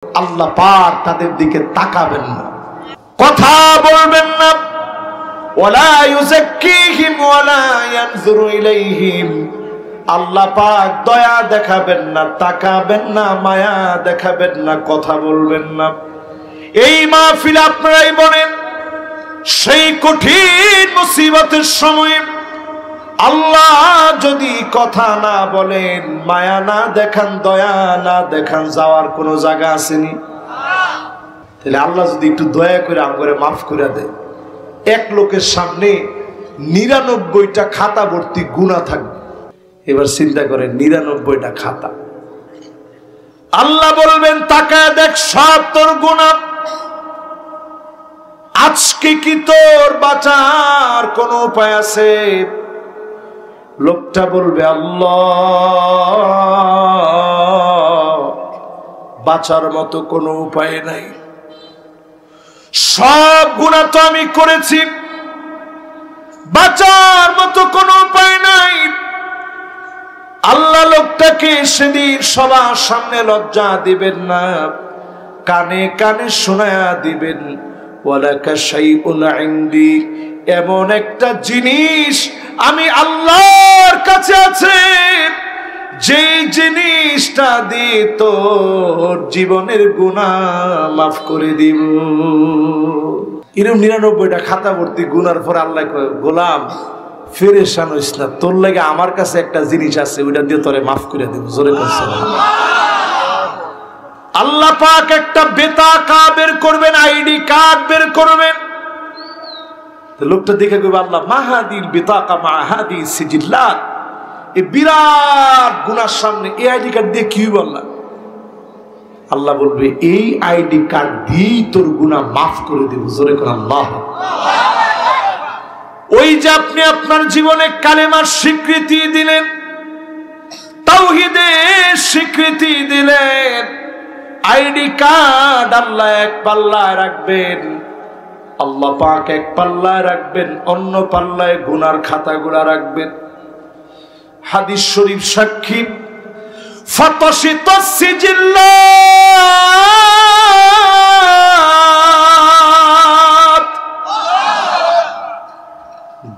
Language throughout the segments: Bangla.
আল্লাহ পাক তাদের দিকে তাকাবেন না, কথা বলবেন না। ওয়ালা ইউযাক্কিহিম ওয়ালা ইয়ানজুরু ইলাইহিম, আল্লাহ পাক দয়া দেখাবেন না, তাকাবেন না, মায়া দেখাবেন না, কথা বলবেন না। এই মাহফিল আপনারাই বলেন, সেই কঠিন মুসিবতের সময় আল্লাহ যদি কথা না বলেন, মায়া না দেখান, দয়া না দেখান, যাওয়ার কোনো জায়গা আসেনি? তাহলে আল্লাহ যদি একটু দয়া করে আমগরে মাফ করে দেয়, এক লোকের সামনে 99টা খাতা ভর্তি গুনাহ থাকবে। এবার চিন্তা করেন, 99টা খাতা। আল্লাহ বলবেন তাকায় দেখ সব তোর গুনাহ, আজকে কি তোর বাঁচার কোন উপায় আছে? লোকটা বলবে আল্লাহ, বাঁচার মতো কোনো উপায় নাই, সব গুনাহ তো আমি করেছি, বাঁচার মতো কোনো উপায় নাই। আল্লাহ লোকটাকে সেদিন সবার সামনে লজ্জা দিবেন না, কানে কানে শোনায়া দিবেন, ওয়ালাকা শাইউন ইনদি, এমন একটা জিনিস আমি আল্লাহর কাছে আছে, যে জিনিসটা দিয়ে তোর জীবনের গুনাহ মাফ করে দিব। এরকম 99টা খাতা ভর্তি গুনার পর আল্লাহ কয়, গোলাম ফেরেশান হইস না, তোর লাগে আমার কাছে একটা জিনিস আছে, ওইটা দিয়ে তোরে মাফ করে দেব। জোরে কইছে আল্লাহ পাক একটা বেতাকা বের করবেন, আইডি কার্ড বের করবেন। লোকটা দেখে কইবে আল্লাহ মাহাদিল বেতাকা মাহাদি সিজিল্লাত, এই বিরাট গুনার সামনে এই আইডি কার্ড দিয়ে কি বললা? আল্লাহ বলবে এই আইডি কার্ড দিয়ে তোর গুনাহ মাফ করে দেব। জোরে করে আল্লাহ। ওই যে আপনি আপনার জীবনে কালেমার স্বীকৃতি দিলেন, তাওহীদের স্বীকৃতি দিলেন, আইডি কার্ড আল্লাহ এক পাল্লায় রাখবেন, আল্লাহ পাক এক পাল্লায় রাখবেন, অন্য পাল্লায় গুনার খাতাগুলা রাখবেন। হাদিস শরীফ সাক্ষী, ফাতাশিতাস সিজিল্লাত,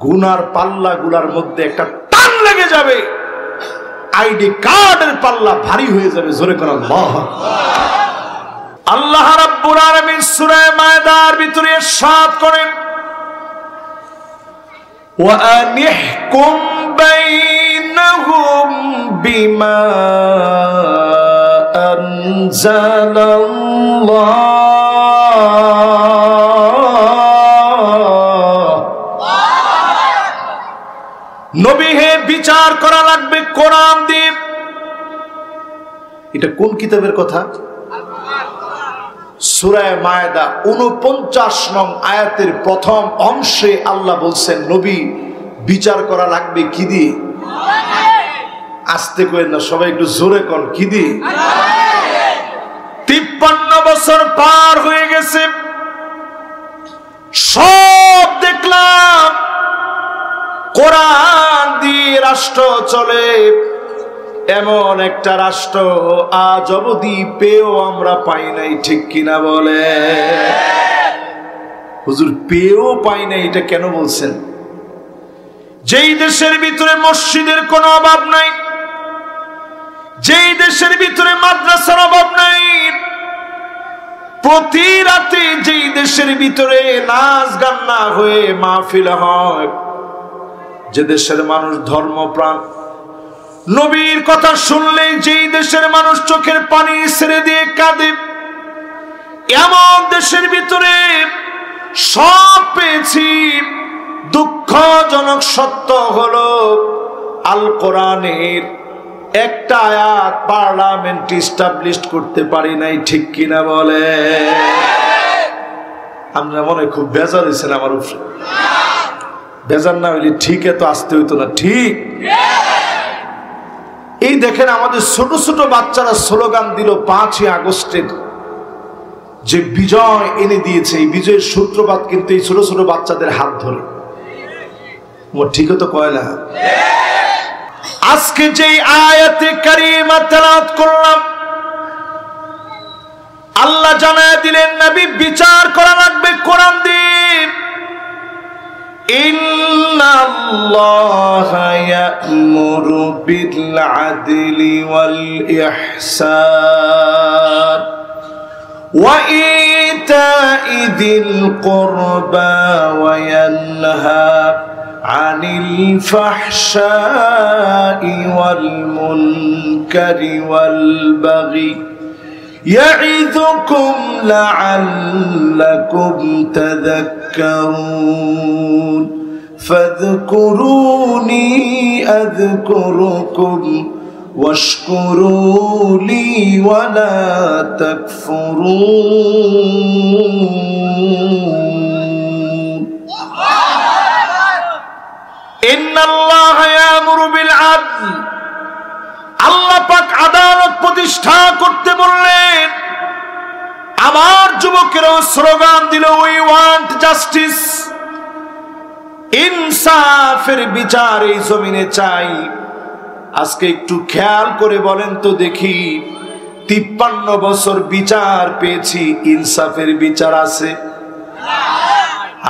গুনার পাল্লাগুলার মধ্যে একটা টান লেগে যাবে, আইডি কার্ডের পাল্লা ভারী হয়ে যাবে। জোরে করে আল্লাহ। আল্লাহ রাব্বুল আলামিন সূরা মায়দার ভিতরে ইরশাদ করেন, ওয়া আনিহকুম বাইনাহুম বিমা আনজালাল্লাহ, নবী হে বিচার করা লাগবে কোরআন দিয়ে। এটা কোন কিতাবের কথা? সূরা মায়দা 49 নং আয়াতের প্রথম অংশে আল্লাহ বলছেন নবী বিচার করা লাগবে কি দিয়ে? আস্তে কইেন না, সবাই একটু জোরে কোন, কি দিয়ে? 53 বছর পার হয়ে গেছে, সব দেখলাম কোরআন দিয়ে রাষ্ট্র চলে, এমন একটা রাষ্ট্র আজ অবধি পেয়েও আমরা পাই নাই, ঠিক কিনা বলে? হুজুর পেয়েও পাই নাই, এটা কেন বলছেন? যেই দেশের ভিতরে মসজিদের কোনো অভাব নাই, যেই দেশের ভিতরে মাদ্রাসার অভাব নাই, প্রতি রাতে যেই দেশের ভিতরে নাচ গান না হয়ে মাহফিল হয়, যে দেশের মানুষ ধর্মপ্রাণ, নবীর কথা শুনলেই যেই দেশের মানুষ চোখের পানি ছেড়ে দিয়ে কাঁদে, এমন দেশের ভিতরে সব পেয়েছি। দুঃখজনক সত্য হলো আল কোরআনের একটা আয়াত পার্লামেন্ট এস্টাবলিশ করতে পারি নাই, ঠিক কিনা বলে? আপনারা মনে খুব বেজার হয়েছেন আমার উপরে। বেজার না হইলে ঠিক এত আসতে হইতো না, ঠিক? এই দেখেন আমাদের ছোট ছোট বাচ্চারা স্লোগান দিল 5ই আগস্টের, যে বিজয় এনে দিয়েছে, এই বিজয়ের সূত্রপাত কিন্তু এই ছোট ছোট বাচ্চাদের হাত ধরে। ঠিক তো কয় না? আজকে যে আয়াতে কারিমা তেলাওয়াত করলাম, আল্লাহ জানায় দিলেন নবী বিচার করা লাগবে কোরআন দিয়ে। ইন্নাল্লাহা ইয়া'মুরু বিল আদলি ওয়াল ইহসান ওয়া ইতা'i যিল কুরবা ওয়া ইয়ানহা আনিল ফাহশাই ওয়াল মুনকারি ওয়াল বাগি يعظكم لعلكم تذكرون فاذكروني أذكركم واشكروا لي ولا تكفرون إن الله يأمر بالعدل আল্লাহ পাক আদালত প্রতিষ্ঠা করতে বললেন। আমার যুবকেরা স্লোগান দিল উই ওয়ান্ট জাস্টিস, ইনসাফের বিচার এই জমিনে চাই। আজকে একটু খেয়াল করে বলেন তো দেখি, 53 বছর বিচার পেয়েছি, ইনসাফের বিচার আছে?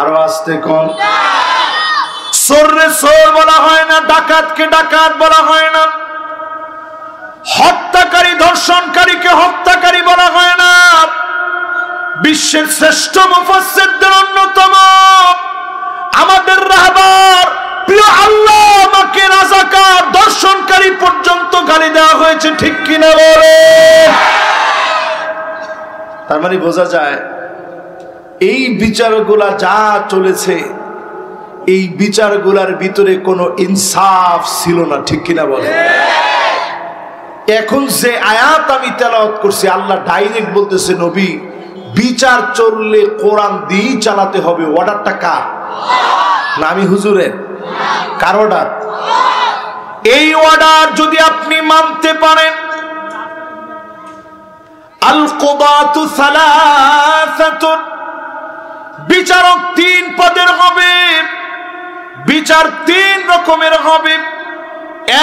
আরো আসতে কোন? চোররে চোর বলা হয় না, ডাকাতকে ডাকাত বলা হয় না, হত্যাকারী ধর্ষণকারীকে হত্যাকারী বলা হয় না। বিশ্বের শ্রেষ্ঠ মুফাসসিরদের অন্যতম আমাদের রাহবার প্রিয় আল্লাহ আমাকে রাজাকার ধর্ষণকারী পর্যন্ত গালি দেওয়া হয়েছে, ঠিক কিনা বলে? তার মানে বোঝা যায় এই বিচারগুলা যা চলেছে, এই বিচারগুলার ভিতরে কোনো ইনসাফ ছিল না, ঠিক কিনা বলে? এখন যে আয়াত আমি তেলাওয়াত করছি, আল্লাহ ডাইরেক্ট বলতেছে নবী বিচার চললে কোরআন দিয়েই চালাতে হবে। অর্ডারটা কার? না আমি হুজুরের? কার অর্ডার? এই অর্ডার যদি আপনি মানতে পারেন, আল কুদাতু সালাসাতুন, বিচারক 3 পদের হবে, বিচার 3 রকমের হবে।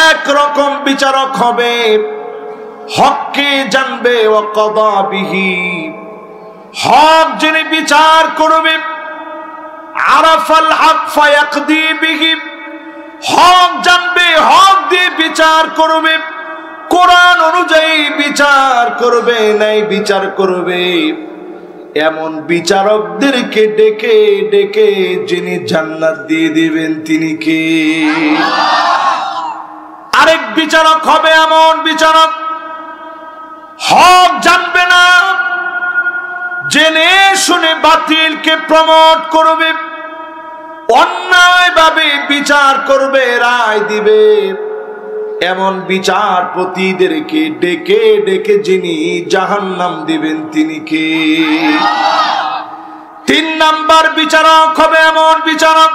এক রকম বিচারক হবে হককে জানবে, ওয়া কাদা বিহি, হক জেনে বিচার করবে, আরাফাল হক ফায়াকদি বিহি, হক জানবে, হক দিয়ে বিচার করবে, কোরআন অনুযায়ী বিচার করবে, নাই বিচার করবে। এমন বিচারকদেরকে ডেকে ডেকে যিনি জান্নাত দিয়ে দিবেন তিনি কে? আরেক বিচারক হবে এমন বিচারক হক জানবে না, জেনে শুনে বাতিলকে প্রমোট করবে, অন্যায়ভাবে বিচার করবে, রায় দিবে। এমন বিচারপতিদেরকে ডেকে ডেকে যিনি জাহান্নাম দিবেন তিনি কে? 3 নাম্বার বিচারক হবে এমন বিচারক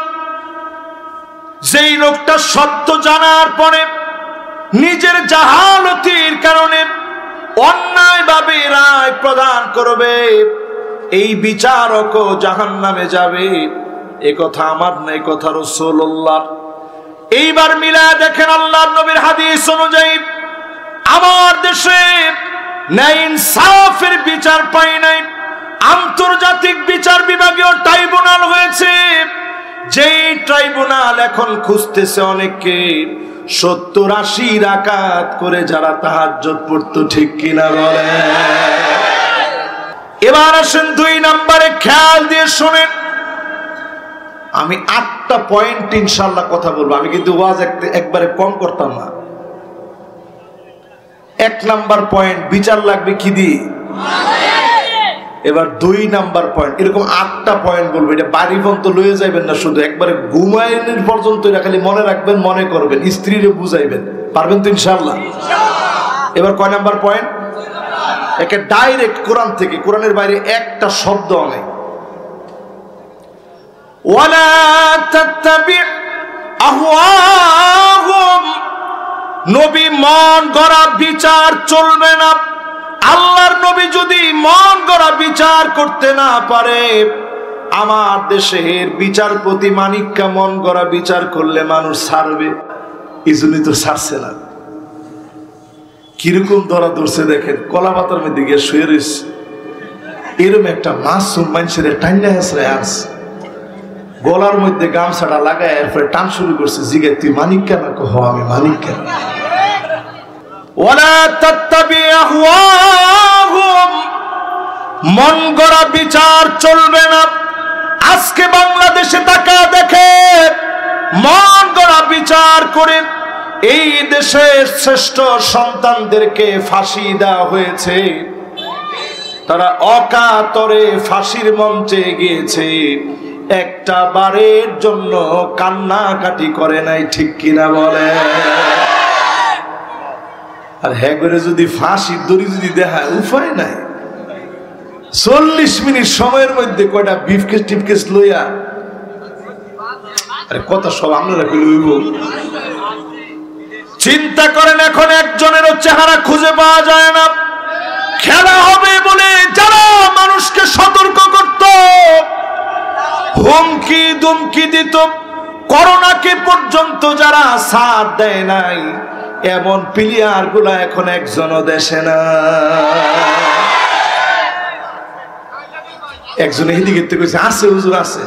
যেই লোকটা সত্য জানার পরে নিজের জাহালতির কারণে অন্যায়ভাবে রায় প্রদান করবে। এই বিচারকও জাহান্নামে যাবে। এ কথা আমার না, এ কথা রাসূলুল্লাহর। এইবার মিলায় দেখেন আল্লাহর নবীর হাদিস অনুযায়ী আমার দেশে ন্যায় ইনসাফের বিচার পাই নাই। আন্তর্জাতিক বিচার বিভাগীয় ট্রাইব্যুনাল হয়েছে, যেই ট্রাইব্যুনাল এখন খুঁজতেছে অনেককে 70-80 রাকাত করে যারা তাহাজ্জুদ পড়তো, ঠিক কিনা বলে? এবার আসেন 2 নম্বরে, খেয়াল দিয়ে শুনেন। আমি 8টা পয়েন্ট ইনশাআল্লাহ কথা বলবো। আমি কিন্তু ওয়াজ একবারে কম করতাম না। 1 নাম্বার পয়েন্ট, বিচার লাগবে কি দিয়ে? এবার 2 নাম্বার পয়েন্ট, এরকম 8টা পয়েন্ট বলবো। এটা বাড়ি পর্যন্ত লয়ে যাবেন না, শুধু একবারে ঘুমাইনের পর্যন্ত এটা খালি মনে রাখবেন, মনে করবেন, স্ত্রীরে বুঝাইবেন। পারবেন তো ইনশাআল্লাহ? এবার কয় নাম্বার পয়েন্ট? একে ডাইরেক্ট কোরআন থেকে, কোরআনের বাইরে একটা শব্দ নেই। ওয়ালা তাত্তাবি আহওয়াহুম, নবী মন গড়া বিচার চলবে না। আল্লাহর নবী যদি মন গড়া বিচার করতে না পারে, আমার দেশের বিচারপতি মানিককা মন গড়া বিচার করলে মানুষ ছাড়বে? এই জন্যই তো ছাড়ছে না। কিরকম ধরা ধরছে দেখেন, কলা পাতার মধ্যে গিয়ে শুয়ে রয়েছে, এরকম একটা মাসুম মানুষের টাইনা হেসরে আছে, গলার মধ্যে গামছাটা লাগায় এরপরে টান শুরু করছে, জিগে তুই মানিক কেন? হ আমি মানিক কেন। ওয়ালা তাত্তাবি আহওয়াহুম, মন গড়া বিচার চলবে না। আজকে বাংলাদেশে টাকা দেখে মন গড়া বিচার করে এই দেশের শ্রেষ্ঠ সন্তানদেরকে ফাঁসি দেওয়া হয়েছে। তারা অকাতরে ফাঁসির মঞ্চে গিয়েছে, একটা বারের জন্য কান্নাকাটি করে নাই, ঠিক কিনা বলে? আর হ্যাঁ করে যদি ফাঁসির দড়ি যদি দেখায়, উপায় নাই। 40 মিনিট সময়ের মধ্যে কয়টা বিফকেস টিফকেস লইয়া, আরে কত সব আমরা লইব। চিন্তা করেন, এখন একজনেরও চেহারা খুঁজে পাওয়া যায় না। খেলা হবে বলে যারা মানুষকে সতর্ক করত, হুমকি দুমকি দিত, করোনাকে পর্যন্ত যারা সাথ দেয় নাই, এমন প্লেয়ার গুলা এখন একজনও দেশে না। একজন এদিকে কইছে আছে হুজুর আছে,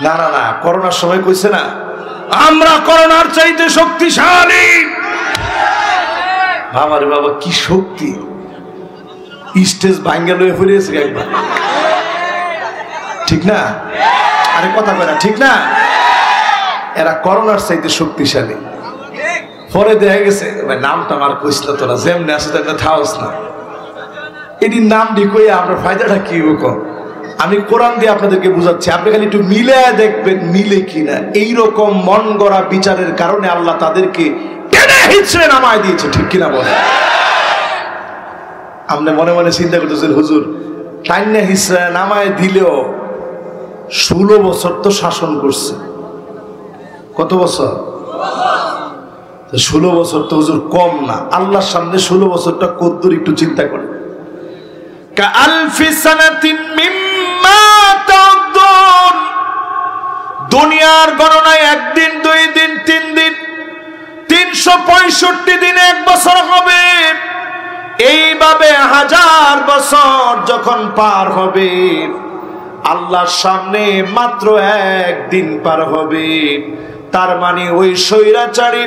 না না না, করোনার সময় কইছে না আমরা করোনার চাইতে শক্তিশালী। বাবারে বাবা, কি শক্তি! স্টেজ ভাঙ্গা লয়ে ফিরেছে একবার, ঠিক না? আরে কথা কয় না, ঠিক না? এরা করোনার চাইতে শক্তিশালী। পরে দেখা গেছে নামটা আমার কইস না, তোরা যেমনি আছে তেমনি থাকস না, এটির নাম দিয়ে কই আমরা ফায়দাটা কি? আমি কোরআন দিয়ে আপনাদেরকে বুঝাচ্ছি, আপনি খালি একটু মিলে দেখবেন মিলে কিনা। এইরকম মন গড়া বিচারের কারণে আল্লাহ তাদেরকে টেনে হিচড়ে নামায় দিয়েছে, ঠিক কিনা বলে? আপনি মনে মনে চিন্তা করতেছেন, হুজুর টাইনা হিচড়ে নামায় দিলেও 16 বছর তো শাসন করছে। কত বছর? 16 বছর তো হুজুর কম না। আল্লাহর সামনে 16 বছরটা কদ্দুর একটু চিন্তা করেন। দুনিয়ার গণনায় একদিন, 2 দিন, 3 দিন, 365 দিনে 1 বছর হবে। এইভাবে 1000 বছর যখন পার হবে, আল্লাহর সামনে মাত্র 1 দিন পার হবে। তার মানে ওই স্বৈরাচারী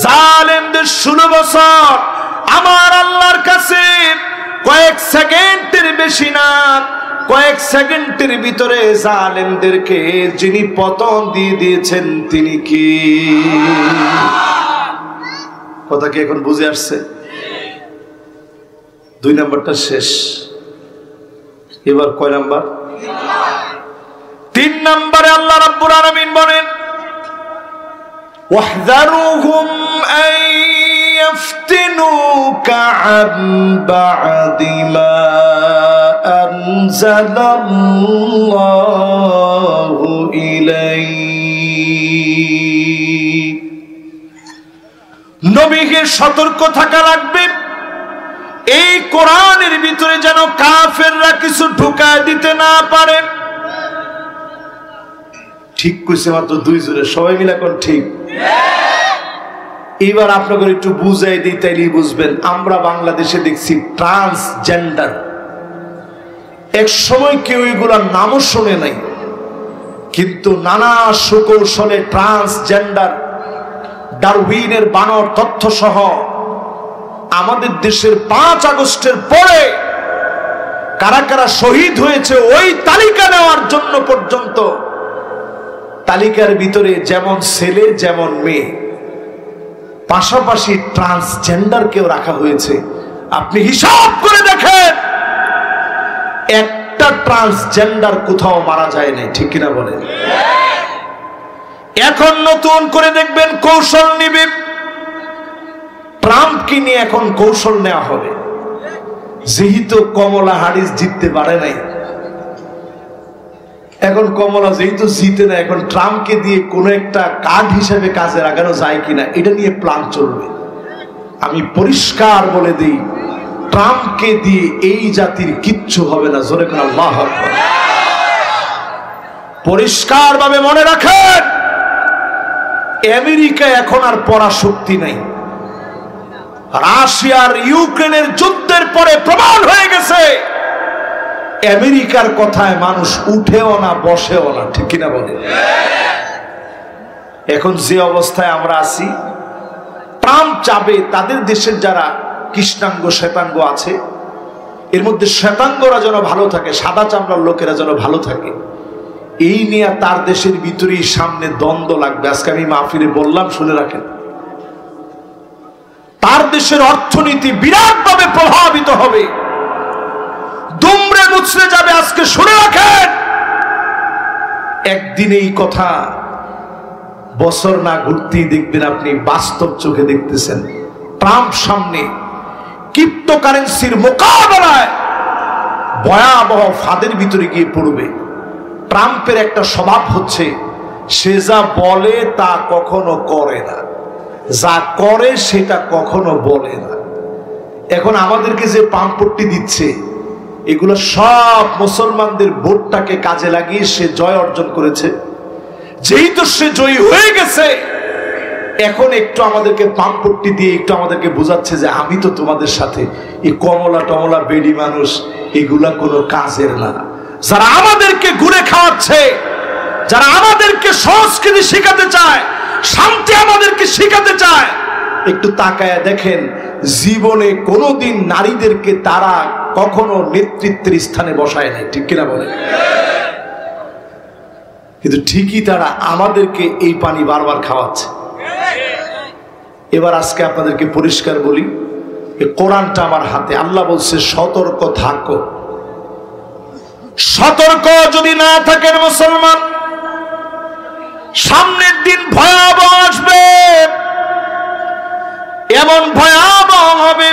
জালেমদের 16 বছর আমার আল্লাহর কাছে কয়েক সেকেন্ডের বেশি না। কয়েক সেকেন্ডের ভিতরে জালেমদেরকে যিনি পতন দিয়ে দিয়েছেন তিনি কি? কথা কি এখন বুঝে আসছে? 2 নম্বরটা শেষ, এবার কয় নাম্বার? 3 নম্বরে আল্লাহ রাব্বুল আলামিন বলেন, ওয়াহযারুহুম আন ইয়াফতিনুকা আন বা'দি মা আনজালাল্লাহু ইলাইক। নবীকে সতর্ক থাকা লাগবে, এই কোরআনের ভিতরে যেন কাফেররা কিছু ঢুকায় দিতে না পারে। ঠিক কইছে মাত্র 2 জোরে, সবাই মিলে কোন ঠিক? এবার আপনাদের একটু বুঝাই দিই, তাইলেই বুঝবেন। আমরা বাংলাদেশে দেখছি ট্রান্সজেন্ডার, এক সময় কেউ এগুলোর নামও শুনে নাই, কিন্তু নানা সুকৌশলে ট্রান্সজেন্ডার, ডারউইনের বানর তথ্য সহ আমাদের দেশের 5 আগস্টের পরে কারা কারা শহীদ হয়েছে ওই তালিকা নেওয়ার জন্য পর্যন্ত তালিকার ভিতরে যেমন ছেলে যেমন মেয়ে, পাশাপাশি ট্রান্সজেন্ডারকেও রাখা হয়েছে। আপনি হিসাব করে দেখেন, একটা ট্রান্সজেন্ডার কোথাও মারা যায় না, ঠিক কিনা বলেন? এখন নতুন করে দেখবেন কৌশল নিবে, ট্রাম্পকে নিয়ে এখন কৌশল নেওয়া হবে। যেহেতু কমলা হ্যারিস জিততে পারে নাই, এখন কমলা যেহেতু জিতে না, এখন ট্রাম্পকে দিয়ে কোনো একটা কার্ড হিসেবে কাজে লাগানো যায় কিনা এটা নিয়ে প্ল্যান চলবে। আমি পরিষ্কার বলে দিই, ট্রাম্পকে দিয়ে এই জাতির কিচ্ছু হবে না। জোরে করে আল্লাহু আকবার। পরিষ্কার ভাবে মনে রাখেন, আমেরিকা এখন আর পরাশক্তি নাই। রাশিয়ার ইউক্রেনের যুদ্ধের পরে প্রমাণ হয়ে গেছে আমেরিকার কথায় মানুষ উঠেও না বসেও না, ঠিক কিনা বলে? এখন যে অবস্থায় আমরা আছি, ট্রাম্প চাবে তাদের দেশের যারা কৃষ্ণাঙ্গ শ্বেতাঙ্গ আছে এর মধ্যে শ্বেতাঙ্গরা যেন ভালো থাকে, সাদা চামড়ার লোকেরা যেন ভালো থাকে। এই নিয়ে তার দেশের ভিতরেই সামনে দ্বন্দ্ব লাগবে। আজকে আমি মাহফিলে বললাম, শুনে রাখেন, তার দেশের অর্থনীতি বিরাটভাবে প্রভাবিত হবে, দুমড়ে মুচড়ে যাবে। আজকে শুনে রাখেন, একদিন এই কথা বছর না ঘুরতেই দেখবেন আপনি বাস্তব চোখে দেখতেছেন। ট্রাম্প সামনে ক্রিপ্টোকারেন্সির মোকাবেলায় ভয়াবহ ফাঁদের ভিতরে গিয়ে পড়বে। ট্রাম্পের একটা স্বভাব হচ্ছে, সে যা বলে তা কখনো করে না, যা করে সেটা কখনো বলে না। এখন আমাদেরকে যে পাম্পট্টি দিচ্ছে, এগুলো সব মুসলমানদের ভোটটাকে কাজে লাগিয়ে সে জয় অর্জন করেছে। যেই তো সে জয়ী হয়ে গেছে, এখন একটু আমাদেরকে পাম্পট্টি দিয়ে একটু আমাদেরকে বোঝাচ্ছে যে আমি তো তোমাদের সাথে। এই কমলা টমলা বেডি মানুষ, এগুলা কোনো কাজের না। যারা আমাদেরকে ঘুরে খাওয়াচ্ছে, যারা আমাদেরকে সংস্কৃতি শিখাতে চায়, শান্তি আমাদেরকে শিখাতে চায়, একটু তাকায় দেখেন, জীবনে কোনোদিন নারীদেরকে তারা কখনো নেতৃত্বের স্থানে বসায় নাই, ঠিক কিনা বলে? কিন্তু ঠিকই তারা আমাদেরকে এই পানি বারবার খাওয়াচ্ছে। এবার আজকে আপনাদেরকে পরিষ্কার বলি, এই কোরআনটা আমার হাতে। আল্লাহ বলছে সতর্ক থাকো। সতর্ক যদি না থাকেন মুসলমান, সামনের দিন ভয়াবহ আসবে। এমন ভয়াবহ হবে,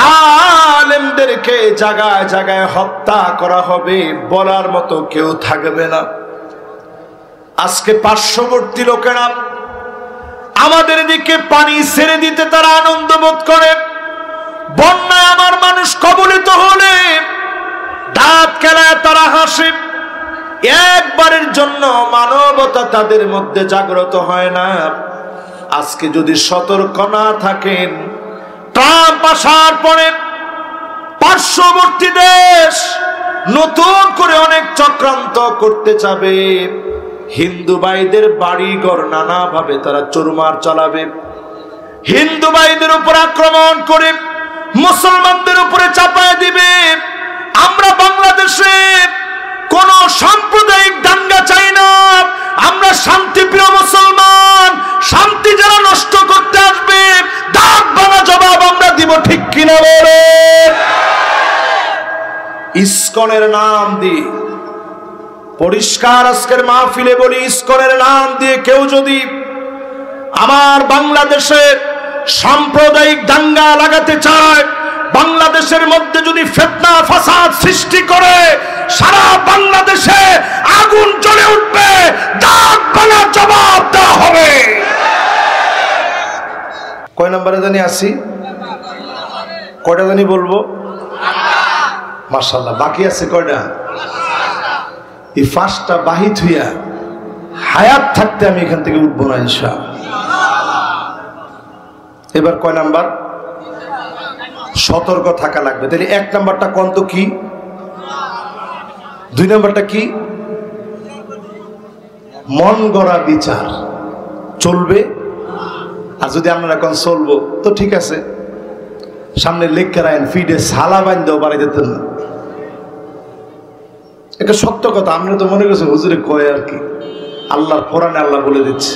আলেমদেরকে জায়গায় জায়গায় হত্যা করা হবে, বলার মতো কেউ থাকবে না। আজকে পার্শ্ববর্তী লোকেরা আমাদের দিকে পানি ছেড়ে দিতে তারা আনন্দ বোধ করে। বন্যায় আমার মানুষ কবলিত হলে দাঁত কেলায় তারা হাসে। একবারের জন্য মানবতা তাদের মধ্যে জাগ্রত হয় না। আজকে যদি সতর্ক না থাকেন, ট্রাম্প আসার পরে পার্শ্ববর্তী দেশ নতুন করে অনেক চক্রান্ত করতে চাবে। হিন্দু ভাইদের বাড়িঘর নানাভাবে তারা চুরমার চালাবে। হিন্দু ভাইদের উপর আক্রমণ করে মুসলমানদের উপরে চাপায় দিবে। আমরা বাংলাদেশে কোন সাম্প্রদায়িক দাঙ্গা চাই না। আমরা শান্তিপ্রিয় মুসলমান। শান্তি যারা নষ্ট করতে আসবে, দাঁত ভাঙা জবাব আমরা দিব, ঠিক কিনা বলে? ইসকনের নাম দিয়ে পরিষ্কার আজকের মাহফিলে বলি, ইসকনের নাম দিয়ে কেউ যদি আমার বাংলাদেশে সাম্প্রদায়িক দাঙ্গা লাগাতে চায়, বাংলাদেশের মধ্যে যদি ফিতনা ফাসাদ সৃষ্টি করে, সারা বাংলাদেশে আগুন জ্বলে উঠবে, দাঁত ভাঙা জবাব দেওয়া হবে। কয় নম্বরে জানি আসি? কয়টা জানি বলবো? মাশাআল্লাহ, বাকি আছে কয়টা? এই ফাঁসটা বাহিত হইয়া হায়াত থাকতে আমি এখান থেকে উঠবো না ইনশাআল্লাহ। এবার কয় নাম্বার? সতর্ক থাকা লাগবে। তাহলে এক নাম্বারটা কন্ত কি? দুই নাম্বারটা কি? মন গড়া বিচার চলবে। আর যদি আমরা এখন চলবো তো ঠিক আছে, সামনে লেখকের আইন ফিডে সালা বাইন্দেও বাড়ি দিতেন না। এটা সত্য কথা। আমরা তো মনে করছি হুজুরে কয় আর কি, আল্লাহর কোরআনে আল্লাহ বলে দিচ্ছে।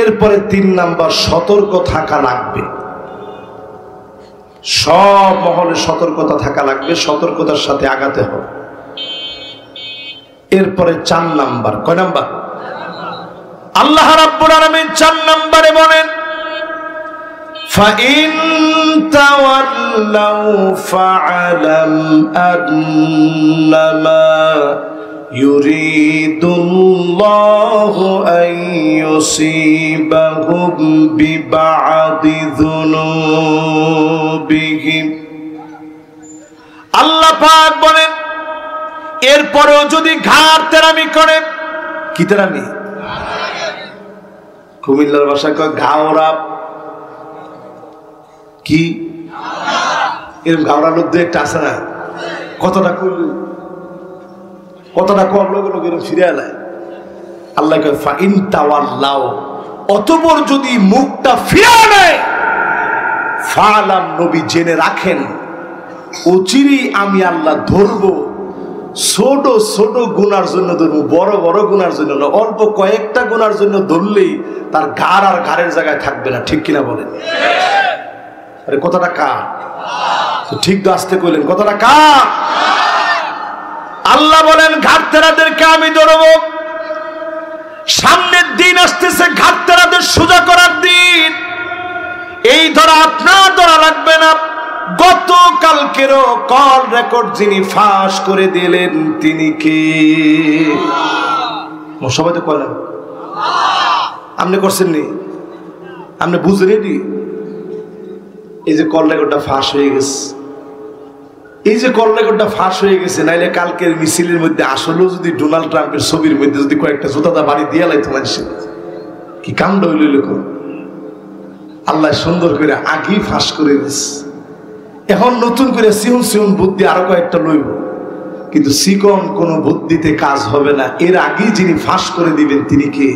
এরপরে তিন নাম্বার, সতর্ক থাকা লাগবে। সব মহলে সতর্কতা থাকা লাগবে, সতর্কতার সাথে আগাতে হবে। এরপরে চার নাম্বার, কয় নাম্বার? আল্লাহ রাব্বুল আলামিন চার নাম্বারে বলেন, فَإِن تَوَلَّوْا فَاعْلَمْ أَنَّمَا يُرِيدُ اللَّهُ أَن يُصِيبَهُم بِبَعْضِ ذُنُوبِهِمْ। আল্লাহ পাক বলেন, এরপরেও যদি ঘাড় তেরামি করে, কি তেরামি? কুমিল্লার ভাষায় কয় ঘাওরা। কি এরকম গাওড়া লোক দু একটা আছে না, কতটা করল, কতটা করলো লোক এরকম ফিরে এলায়। আল্লাহ কয় ফাইন তাওয়াল্লাও, অতঃপর যদি মুখটা ফিরে নেয়, ফালাম, নবী জেনে রাখেন, অচিরেই আমি আল্লাহ ধরবো। ছোট ছোট গুনার জন্য ধরবো, বড় বড় গুনার জন্য না। অল্প কয়েকটা গুনার জন্য ধরলেই তার ঘাড় আর ঘাড়ের জায়গায় থাকবে না, ঠিক কিনা বলেন? আরে কথাটা কার? ঠিক তো আসতে কইলেন, কথাটা কার? আল্লাহ বলেন ঘাটতেরাদেরকে আমি ধরবো। সামনের দিন আসতেছে ঘাটতেরাদের সোজা করার দিন। এই ধরা আপনার ধরা লাগবে না। গতকালকেরও কল রেকর্ড যিনি ফাঁস করে দিলেন তিনি কে? সবাই তো কলেন, আপনি করছেন নি? আপনি বুঝলেনি? এই যে কল রেকর্ডটা ফাঁস হয়ে গেছে, এই যে কল রেকর্ডটা ফাঁস হয়ে গেছে, নাইলে কালকের মিছিলের মধ্যে আসলেও যদি ডোনাল্ড ট্রাম্পের ছবির মধ্যে যদি কয়েকটা জুতাটা বাড়ি দিয়ে লাইতো মানুষের, কি কাণ্ড হইল লোক। আল্লাহ সুন্দর করে আগেই ফাঁস করে দিচ্ছে। এখন নতুন করে সিউন সিউন বুদ্ধি আরো কয়েকটা লইব, কিন্তু চিকন কোন বুদ্ধিতে কাজ হবে না। এর আগেই যিনি ফাঁস করে দিবেন তিনি কে?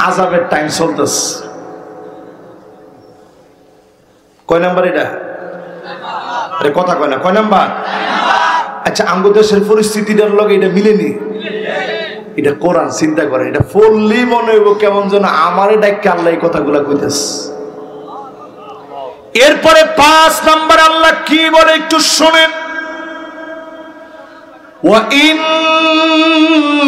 আযাবের টাইম চলতেছে। কয় নাম্বার এটা? আরে কথা কয় না, কয় নাম্বার? আচ্ছা, আমগো দেশের পরিস্থিতিটার লগে এটা মিলেনি। এটা কোরআন, চিন্তা করে, এটা পড়লেই মনে হইব কেমন যেন আমারে ডাইকে আল্লাহ এই কথাগুলা কইতেছে। এরপরে 5 নাম্বার আল্লাহ কি বলে একটু শোনেন। ওয়া ইন্না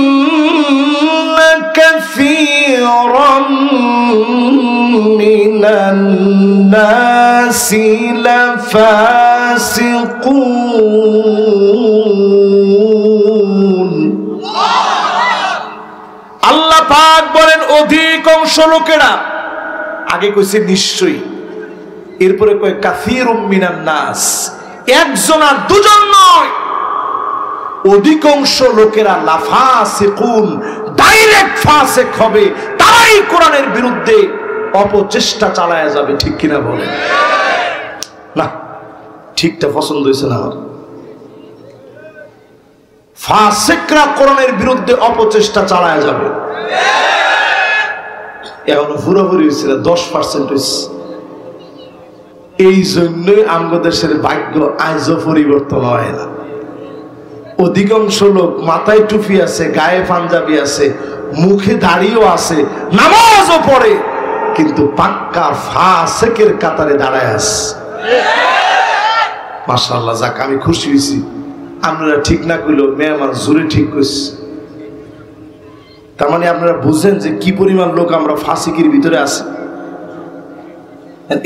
কাসীরাম মিনান নাসি লাফাসিকুন। আল্লাহ পাক বলেন অধিকাংশ লোকেরা, আগে কইছে নিশ্চয়ই, এরপরে কয় কাসীরুম মিনান নাস, একজন আর দুজন নয়, অধিকাংশ লোকেরা লাফাসিকুন, ডাইরেক্ট ফাসিক হবে। তারাই কোরআনের বিরুদ্ধে অপচেষ্টা চালায়া যাবে, ঠিক কিনা বলে? না, ঠিকটা পছন্দ হয়েছে না আমার। ফাসিকরা কোরআনের বিরুদ্ধে অপচেষ্টা চালায়া যাবে। এখন পুরোপুরি হয়েছিল 10% হয়েছে। এই জন্যই আমাদের দেশের ভাগ্য আজও পরিবর্তন হয় না। অধিকাংশ লোক মাথায় টুপি আছে, গায়ে পাঞ্জাবি আছে, মুখে দাড়িও আছে, নামাজও পড়ে, কিন্তু পাক্কা ফাসিকের কাতারে দাঁড়ায় আছে। মাশাআল্লাহ, যাক, আমি খুশি হয়েছি। আপনারা ঠিক না কইলেও মেয়ে আমার জোরে ঠিক কইছে। তার মানে আপনারা বুঝেন যে কি পরিমাণ লোক আমরা ফাসিকের ভিতরে আছি।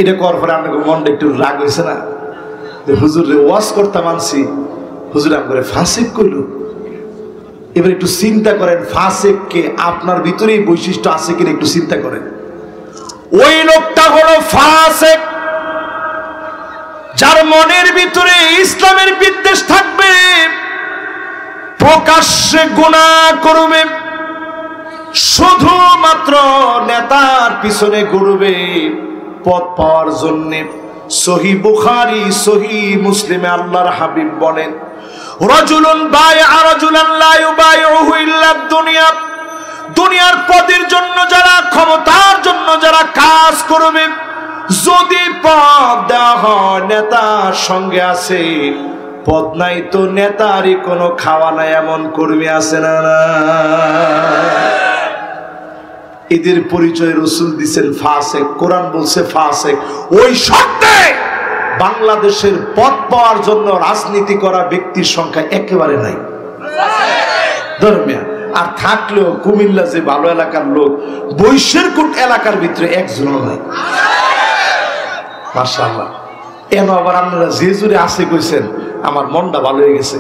এটা করার পরে আপনাকে মনটা একটু রাগ হয়েছে না? হুজুর রে ওয়াজ করতাম আনছি, হুজুর আমাকে ফাসিক কইল। এবার একটু চিন্তা করেন, ফাসিক কে? আপনার ভিতরেই বৈশিষ্ট্য আছে কিনা একটু চিন্তা করেন। ওই লোকটা হলো ফাসিক যার মনের ভিতরে ইসলামের বিদ্বেষ থাকবে, প্রকাশ্যে গুনাহ করবে, শুধুমাত্র নেতার পিছনে ঘুরবে পদ পাওয়ার জন্য। সহিহ বুখারী, সহিহ মুসলিমে আল্লাহর হাবিব বলেন, রাজুলুন বায়আ রাজুলান লা ইউবাইউহু ইল্লা দুনিয়া। দুনিয়ার পদের জন্য যারা, ক্ষমতার জন্য যারা কাজ করবে, যদি পদ দেওয়া হয়, নেতার সঙ্গে আছে, পদ নাই তো নেতারই কোনো খাওয়া নাই, এমন কর্মী আছে না? এদের পরিচয় রাসূল দিয়েছেন ফাসিক, কোরআন বলছে ফাসিক। ওই শর্তে বাংলাদেশের পদ পাওয়ার জন্য রাজনীতি করা ব্যক্তির সংখ্যা একেবারে নাই ধর্মিয়া। আর থাকলেও কুমিল্লা যে ভালো এলাকার লোক, বৈশেরকুট এলাকার ভিতরে একজনও নাই। মাশাআল্লাহ। এন আবার আপনারা যে জুড়ে আসে কইছেন, আমার মনটা ভালো হয়ে গেছে।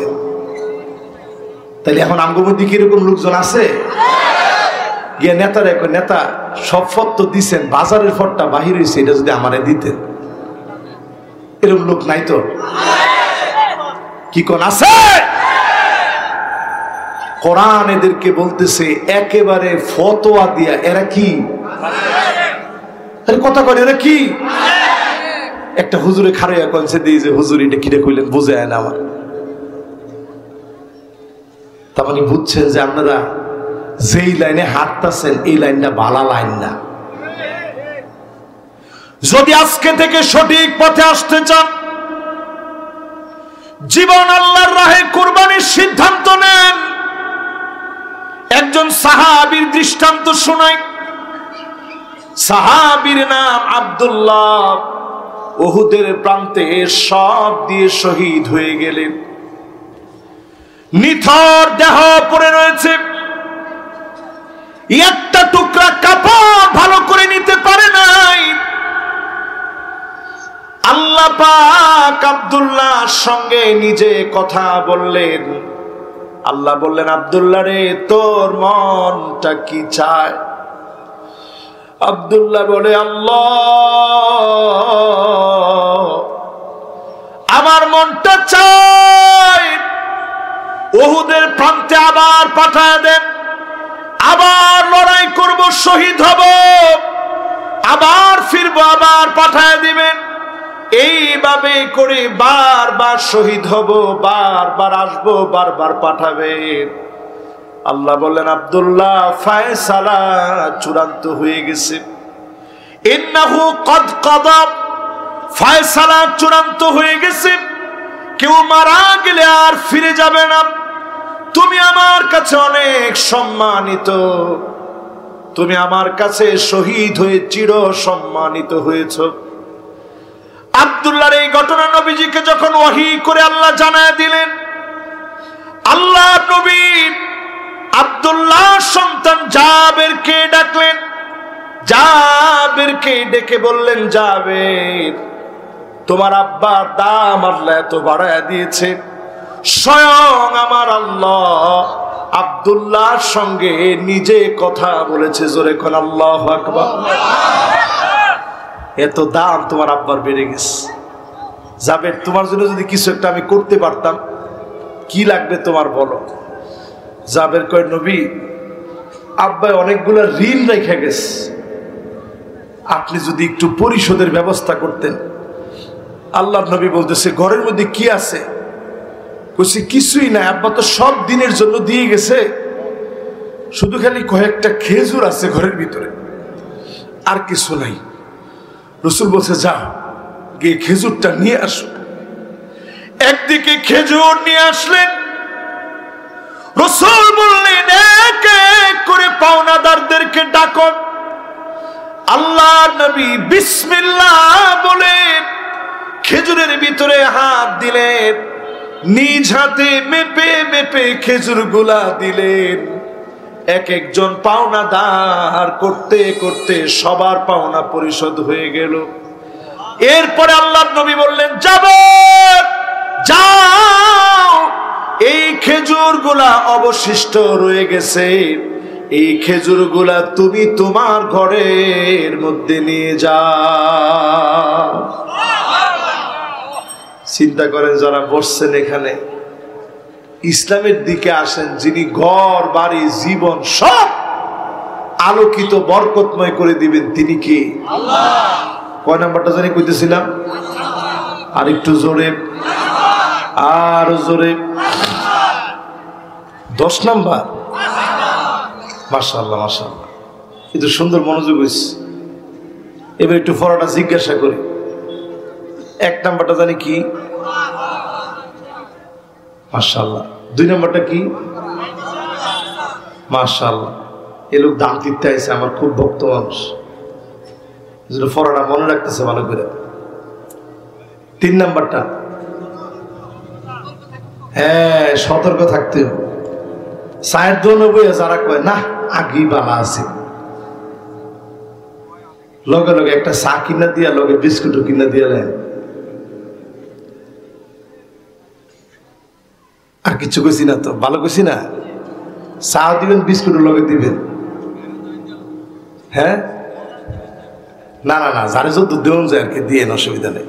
তাইলে এখন আমগোর মধ্যে কিরকম লোকজন আছে? গিয়ে নেতারা কই, নেতা সব ফট তো দিচ্ছেন, বাজারের ফটটা বাহির হয়েছে, এটা যদি আমারে দিতেন। এরকম লোক নাই তো? কি কোন আছে? কোরআন এদেরকে বলতেছে একেবারে ফতোয়া দিয়া, এরা কি কথা করে, এরা কি? একটা হুজুরে খারাইয়া কনসে দিয়ে যে হুজুর এটা কিরে কইলেন বুঝে না আমার। তার মানে বুঝছেন যে আপনারা যেই লাইনে হাঁটতেছেন এই লাইনটা ভালো লাইন না। যদি আজকে থেকে সঠিক পথে আসতে চান, জীবন আল্লাহর রাহে কুরবানির সিদ্ধান্ত নেন। একজন সাহাবীর দৃষ্টান্ত শোনাই। সাহাবীর নাম আব্দুল্লাহ, উহুদের প্রান্তে সব দিয়ে শহীদ হয়ে গেলেন। নিথর দেহ পড়ে রয়েছে, একটা টুকরা কাপড় ভালো করে নিতে পারে নাই। আল্লাহ পাক আব্দুল্লাহর সঙ্গে নিজে কথা বললেন। আল্লাহ বললেন, আব্দুল্লাহ রে, তোর মনটা কি চায়? আব্দুল্লাহ বলে, আল্লাহ, আমার মনটা চায় উহুদের প্রান্তে আবার পাঠায় দেন, আবার লড়াই করব, শহীদ হব, আবার ফিরবো, আবার পাঠায় দিবেন। এইভাবে করে বারবার শহীদ হব, বারবার আসবো, বারবার পাঠাবেন। আল্লাহ বললেন, আব্দুল্লাহ, ফায়সালা চূড়ান্ত হয়ে গেছে। ইন্নাহু কদ কাদা, ফায়সালা চূড়ান্ত হয়ে গেছে। কেউ মারা গেলে আর ফিরে যাবে না। তুমি আমার কাছে অনেক সম্মানিত, তুমি আমার কাছে শহীদ হয়ে চির সম্মানিত হয়েছ। আব্দুল্লাহর এই ঘটনা নবীজিকে যখন ওহী করে আল্লাহ জানায় দিলেন, আল্লাহ নবী আব্দুল্লাহর সন্তান জাবেরকে ডাকলেন। জাবেরকে ডেকে বললেন, জাবের, তোমার আব্বার দাম আল্লাহ এত বাড়ায় দিয়েছে, স্বয়ং আমার আল্লাহ আব্দুল্লাহর সঙ্গে নিজে কথা বলেছে। জোরে কোন আল্লাহু আকবার। এত দাম তোমার আব্বার বেড়ে গেছে। জাবের, তোমার জন্য যদি কিছু একটা আমি করতে পারতাম, কি লাগবে তোমার বলো। জাবের কয়, নবী, আব্বাই অনেকগুলো ঋণ রেখে গেছে, আপনি যদি একটু পরিশোধের ব্যবস্থা করতেন। আল্লাহর নবী বলতেছে, ঘরের মধ্যে কি আছে? কইছে, কিছুই নাই আব্বা, তো সব দিনের জন্য দিয়ে গেছে, শুধু খালি কয়েকটা খেজুর আছে ঘরের ভিতরে, আর কিছু নাই। রাসূল বলছে, যা গিয়ে খেজুরটা নিয়ে আসো। একদিকে খেজুর নিয়ে আসলেন। রাসূল বললেন, এক এক করে পাওনাদারদেরকে ডাকো। আল্লাহর নবী বিসমিল্লাহ বলে খেজুরের ভিতরে হাত দিলেন, নিজ হাতে মেপে মেপে খেজুর গুলা দিলেন। এক একজন পাওনাদার করতে করতে সবার পাওনা পরিশোধ হয়ে গেল। এরপরে আল্লাহর নবী বললেন, যাও, এই খেজুর গুলা অবশিষ্ট রয়ে গেছে, এই খেজুর গুলা তুমি তোমার ঘরের মধ্যে নিয়ে যাও। চিন্তা করেন, যারা বসছেন এখানে, ইসলামের দিকে আসেন, যিনি ঘর বাড়ি জীবন সব আলোকিত বরকতময় করে দিবেন, তিনি কি? আল্লাহ। কয় নাম্বারটা জানি কইতেছিলাম? আর একটু জোরে, আর জোরে। 10 নাম্বার। মাশাআল্লাহ, মাশাআল্লাহ, কিন্তু সুন্দর মনোযোগ হয়েছে। এবার একটু পড়াটা জিজ্ঞাসা করি। 1 নাম্বারটা জানি কি? মাশাআল্লাহ। 2 নাম্বারটা কি? মাশাআল্লাহ। এই লোক দাম দিতে আইছে, আমার খুব ভক্ত মানুষ, পড়াটা মনে রাখতেছে ভালো করে। 3 নাম্বারটা, হ্যাঁ, সতর্ক থাকতে হবে। 4-2 যারা কয় না আগেই বালা আছে, লগে লগে একটা চা কিনা দিয়া লগে বিস্কুটও কিনা দিয়া নেন, আর কিছু কইছি না তো, ভালো কইছি না? চা দিবেন, বিস্কুটও লগে দিবেন। হ্যাঁ, না না না, যারে যত দেওয়া যায় আর কি দিয়ে, অসুবিধা নেই।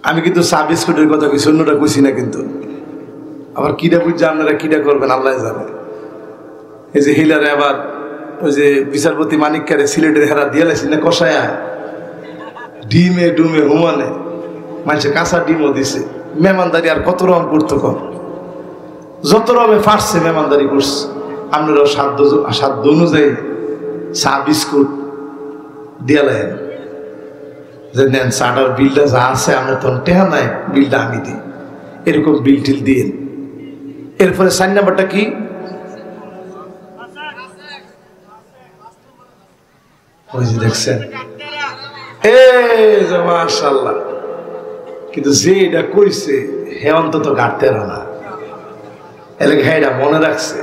আমি কিন্তু চা বিস্কুটের কথা কইছি, অন্যটা কইছি না। কিন্তু আবার কিটা বুঝছে, আপনারা কিটা করবেন আল্লাহ জানে। এই যে হিলারে আবার ওই যে বিচারপতি মানিককারে সিলেটের হেরা দিয়ে লাইছি না কষায়া, ডিমে ডুমে হুমানে মানুষে কাঁচা ডিমও দিছে। মেহমানদারি আর কত রকম করতো কম, যত রকমে ফাটছে মেহমানদারি করছে। আপনারাও সাধ্য অনুযায়ী চা বিস্কুট দিয়ে লাগেন যে নেন চাটার বিলটা যা আছে, আমরা তখন টেহা নাই, বিলটা আমি দিই, এরকম বিল টিল দিয়ে। এরপরে 4 নাম্বারটা কি? ওই যে দেখছেন, মাশাআল্লাহ। কিন্তু যে এটা কইছে হে অন্তত গাড়তে না, এলাকা এটা মনে রাখছে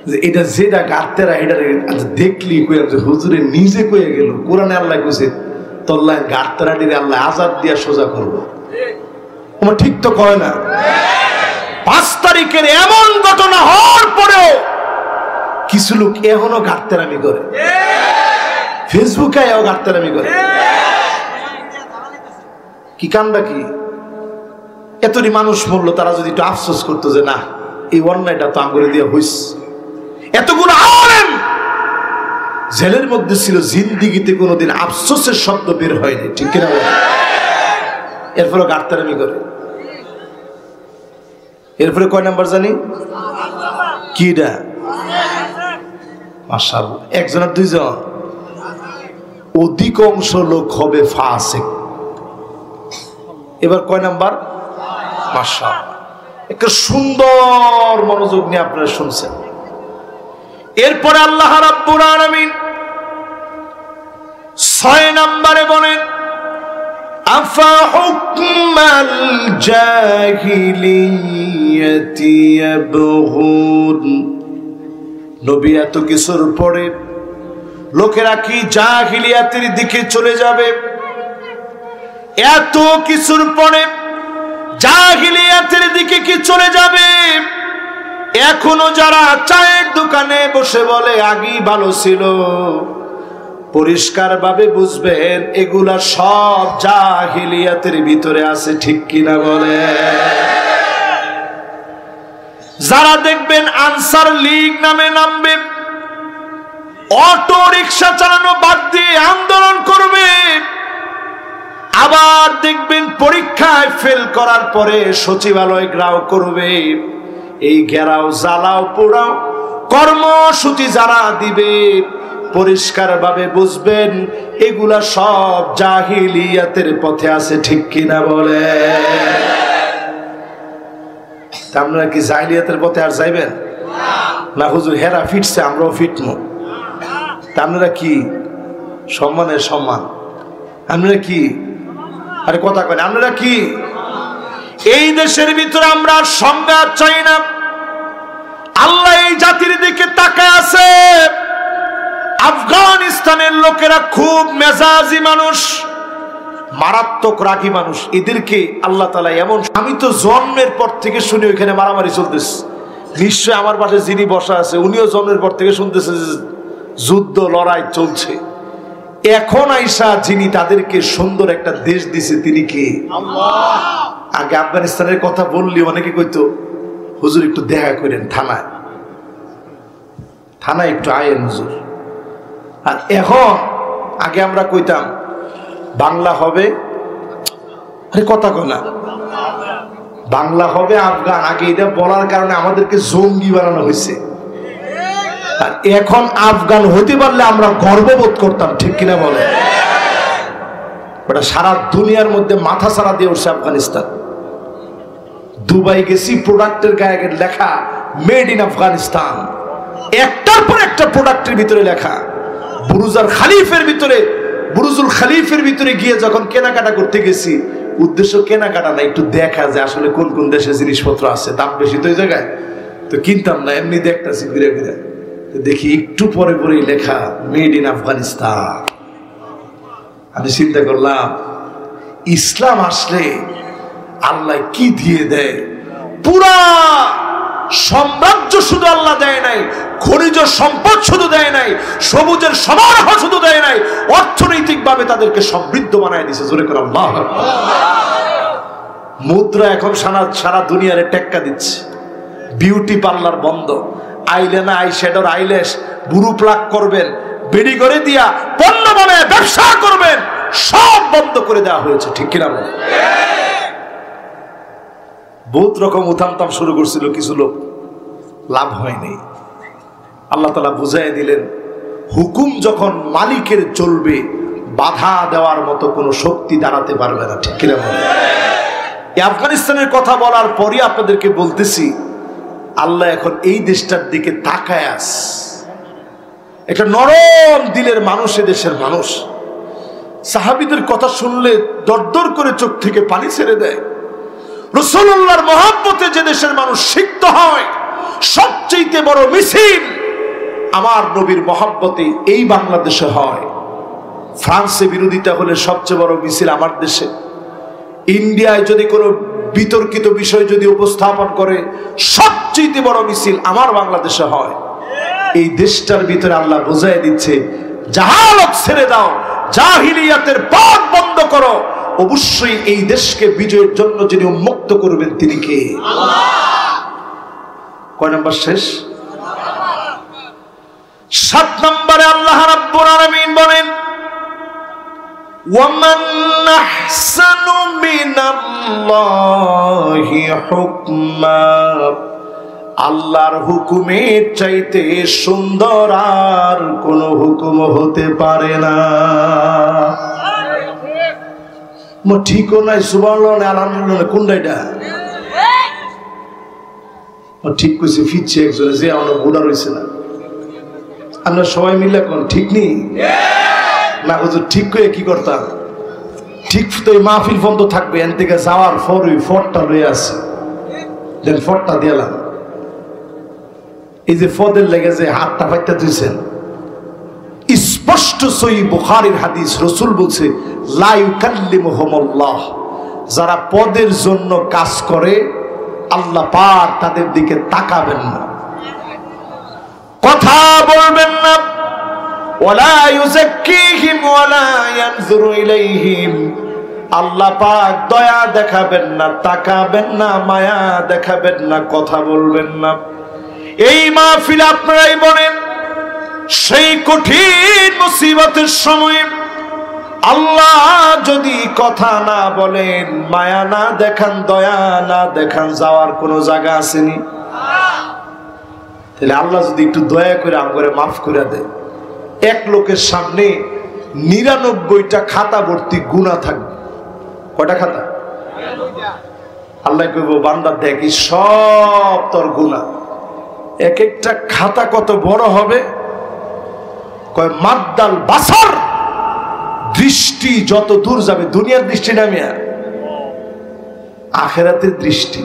যে এটা যেটা গাড়তে রা এটা দেখলি কইয়া যে হুজুরে নিজে কয়ে গেল, কোরআনে আল্লাহ কইছে তোল্লাহ গাড়তেরাটির আল্লাহ আজাদ দিয়া সোজা করবো। আমার ঠিক তো কয় না? 5 তারিখের এমন ঘটনা হওয়ার পরেও কিছু লোক এখনো গাড়তেরামি করে, ফেসবুকে এও গাড়তেরামি করে। কি কামটা কি? এতটি মানুষ মরলো, তারা যদি একটু আফসোস করতো যে না এই অন্যায়টা তো আঙ্গুলে দিয়ে হইছে। এতগুলো আলেম জেলের মধ্যে ছিল, জিন্দিগিতে কোনোদিন আফসোসের শব্দ বের হয়নি, ঠিক কিনা? এরপরে গাড়তারামি করে। এরপরে কয় নাম্বার জানি কিডা? মাশাআল্লাহ, একজন আর দুইজন, অধিকাংশ লোক হবে ফাসিক। এবার কয় নাম্বার? মাশাআল্লাহ, একটা সুন্দর মনোযোগ নিয়ে আপনারা শুনছেন। এরপরে আল্লাহ রাব্বুল আলামিন 6 নম্বরে বলেন আফা হুকমাল জাহিলিয়াতি ইয়াবগুন। নবী এত কিছুর পরে লোকেরা কি জাহিলিয়াতের দিকে চলে যাবে? এত কিছুর পরে জাহিলিয়াতের দিকে কি চলে যাবে? এখনো যারা চায়ের দোকানে বসে বলে আগেই ভালো ছিল, পরিষ্কার ভাবে বুঝবেন এগুলা সব জাহিলিয়াতের ভিতরে আছে, ঠিক কিনা বলে? যারা দেখবেন আনসার লীগ নামে নামবে, অটো রিক্সা চালানো বাদ দিয়ে আন্দোলন করবে, আবার দেখবেন পরীক্ষায় ফেল করার পরে সচিবালয় ঘেরাও করবে। এই ঘেরাও জ্বালাও পোড়াও কর্মসূচি যারা দিবে, পরিষ্কার ভাবে বুঝবেন এগুলা সব জাহিলিয়াতের পথে আছে, ঠিক কিনা বলে? আপনারা কি জাহিলিয়াতের পথে আর যাইবেন না? হুজুর হেরা ফিটছে, আমরাও ফিটমু। তা আপনারা কি সম্মানের সম্মান? আপনারা কি আরে কথা কয়, আপনারা কি? এই দেশের ভিতরে আমরা সংঘাত চাই না। আল্লাহ এই জাতির দিকে তাকায় আছে। আফগানিস্তানের লোকেরা খুব মেজাজি মানুষ, মারাত্মক রাগী মানুষ। এদেরকে আল্লাহ তাআলা এমন, আমি তো জন্মের পর থেকে শুনি ওইখানে মারামারি চলতেছে। নিশ্চয় আমার পাশে যিনি বসা আছে উনিও জন্মের পর থেকে শুনতেছে যুদ্ধ লড়াই চলছে। এখন আইসা যিনি তাদেরকে সুন্দর একটা দেশ দিছে তিনি কে? আল্লাহ। আগে আফগানিস্তানের কথা বললি অনেকে কইতো হুজুর একটু দেখা করেন থানায়, থানায় একটু আয়েন হুজুর। আর এখন আগে আমরা কইতাম বাংলা হবে, আরে কথা কয় না, বাংলা হবে আফগান। আগে এটা বলার কারণে আমাদেরকে জঙ্গি বানানো হয়েছে। আর এখন আফগান হতে পারলে আমরা গর্ববোধ করতাম, ঠিক কিনা বলে? ওটা সারা দুনিয়ার মধ্যে মাথা ছাড়া দিয়ে উঠছে আফগানিস্তান। দুবাই গেছি, প্রোডাক্টের গায়ে লেখা মেড ইন আফগানিস্তান, একটার পর একটা প্রোডাক্টের ভিতরে লেখা। বুরুজুল খালিফের ভিতরে গিয়ে যখন কেনাকাটা করতে গেছি, উদ্দেশ্য কেনাকাটা না, একটু দেখা যায় আসলে কোন কোন দেশে জিনিসপত্র আছে, দাম বেশি তো ওই জায়গায়, তো কিনতাম না, এমনি দেখতেছি ঘুরে ঘুরে, দেখি একটু পরে পরেই লেখা মেড ইন আফগানিস্তান। আমি চিন্তা করলাম ইসলাম আসলে আল্লাহ কি দিয়ে দেয়। পুরা সাম্রাজ্য শুধু আল্লাহ দেয় নাই, খনিজ সম্পদ শুধু দেয় নাই, সবুজের সমারোহ শুধু দেয় নাই, অর্থনৈতিক ভাবে তাদেরকে সমৃদ্ধ বানায় দিয়েছে। জোরে করে আল্লাহ। মুদ্রা এখন সারা দুনিয়ারে টেক্কা দিচ্ছে। বিউটি পার্লার বন্ধ, আইলাইনার, আইশ্যাডোর, আইল্যাশ, বুরু প্লাক করবেন, বেডি করে দিয়া পণ্য বানায় ব্যবসা করবেন, সব বন্ধ করে দেওয়া হয়েছে, ঠিক কিনা বলে? বহুত রকম উথামতাম শুরু করছিল কিছু লোক, লাভ হয়নি। আল্লাহ তাআলা বুঝাই দিলেন, হুকুম যখন মালিকের চলবে, বাধা দেওয়ার মতো কোনো শক্তি দাঁড়াতে পারবে না, ঠিক কিনা বলে? এই আফগানিস্তানের কথা বলার পরই আপনাদেরকে বলতেছি, আল্লাহ এখন এই দেশটার দিকে তাকায় আছে। একটা নরম দিলের মানুষ এদেশের মানুষ, সাহাবীদের কথা শুনলে দরদর করে চোখ থেকে পানি ছেড়ে দেয়। রাসূলুল্লাহর মহব্বতে যে দেশের মানুষ সিক্ত হয়, সবচেয়ে বড় মিছিল আমার নবীর মহব্বতে এই বাংলাদেশে হয়। ফ্রান্সে বিরোধিতা হলে সবচেয়ে বড় মিছিল আমার দেশে। ইন্ডিয়ায় যদি কোনো বিতর্কিত বিষয় যদি উপস্থাপন করে, সবচেয়ে বড় মিছিল আমার বাংলাদেশে হয়। এই দেশটার ভিতরে আল্লাহ বোঝাই দিচ্ছে, জাহালত ছেড়ে দাও, জাহিলিয়াতের পথ বন্ধ করো। অবশ্যই এই দেশকে বিজয়ের জন্য যিনি উন্মুক্ত করবেন তিনি কে? কয় নম্বর শেষ? 7 নম্বরে আল্লাহ রাব্বুল আলামিন বলেন, ওয়ামান আহসানু মিনাল্লাহি হুকমা, আল্লাহর হুকুমের চাইতে সুন্দর আর কোন হুকুম হতে পারে না। ঠিকও নাই, সুবহানাল্লাহ আলহামদুলিল্লাহ, কোনটা এটা? ঠিক কইছে, ফিরছে একজনে যে আমরা বুড়া রয়েছে না। আমরা সবাই মিলে কোন ঠিক নেই না, হুজুর ঠিক করে কি করতাম? ঠিক তো এই মাহফিল বন্ধ থাকবে, এন থেকে যাওয়ার পর ওই ফটটা লয়ে আছে, দেন ফটটা দিলাম। এই যে ফদের লেগে যে হাতটা ফাইতে দিয়েছেন, স্পষ্ট সহিহ বুখারীর হাদিস, রাসূল বলছে, লা ইউকাল্লিমুহুমুল্লাহ, যারা পদের জন্য কাজ করে আল্লাহ পাক তাদের দিকে তাকাবেন না, কথা বলবেন না। ওয়ালা ইউযাক্কিহিম ওয়ালা ইয়ানজুরু ইলাইহিম, আল্লাহ পাক দয়া দেখাবেন না, তাকাবেন না, মায়া দেখাবেন না, কথা বলবেন না। এই মাহফিল আপনারাই বলেন, সেই কঠিন মুসিবতের সময় আল্লাহ যদি কথা না বলেন, মায়া না দেখান, দয়া না দেখান, যাওয়ার কোনো জায়গা আসেনি? তাহলে আল্লাহ যদি একটু দয়া করে আমগরে মাফ করে দেয়, এক লোকের সামনে 99টা খাতা ভর্তি গুনাহ থাকবে। কয়টা খাতা? আল্লাহ কইব, বান্দা দেখি সব তোর গুনাহ। এক একটা খাতা কত বড় হবে? কয় মাদ্দাল বাসার, দৃষ্টি যত দূর যাবে, দুনিয়ার দৃষ্টি নামে আর আখিরাতের দৃষ্টি।